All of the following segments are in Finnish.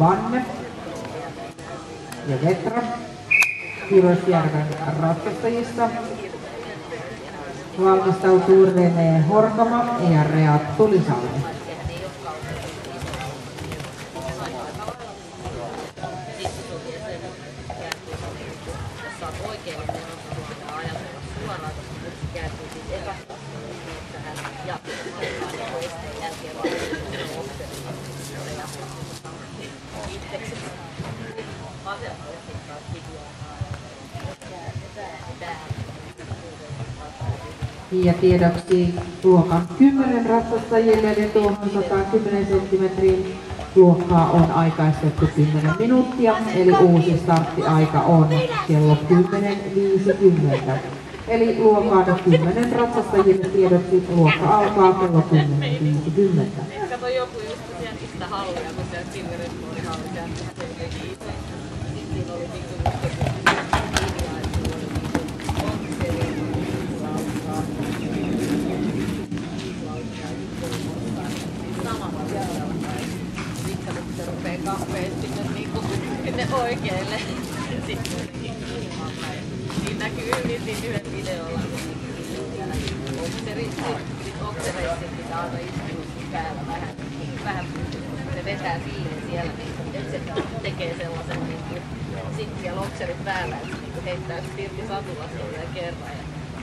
Vanne ja Vetra Kyrösjärven ratsastajista. Valmistautuu Rene Horkama ja Reat Tulisalmi. Ja tiedoksi luokan 10 ratsastajille, eli tuohon 110 senttimetrin luokkaa on aikaistettu 10 minuuttia, eli uusi starttiaika on kello 10.50. Eli luokan 10 ratsastajille tiedoksi luokka alkaa kello 10.50. Kato joku just siellä sitä hallia, kun siellä Silverin oli halli, siellä teki itse. Siinä oli rupee kahveesti niinku sinne oikealle. Siinä näkyy hyvin siinä yhdellä videolla. Oksereissa pitää aina istua päällä vähän se vetää siihen siellä, että se tekee sellaisen sitten siellä okserit päällä, että se heittää irti satulasta vielä kerran.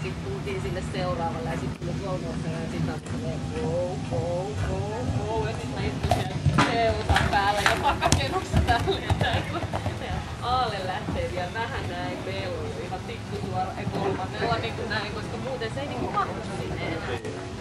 Sitten tultiin sinne seuraavalle ja sitten tuli kolmossa ja sitten wow. Ja sitten mä istuin siellä seutan päällä ja takakerrossa täällä. Ja Aale lähtee vielä vähän näin pelloon, ihan tikkusuora, ei kolmannella niin kuin näin, koska muuten se ei niin kuin mahdu sinne enää.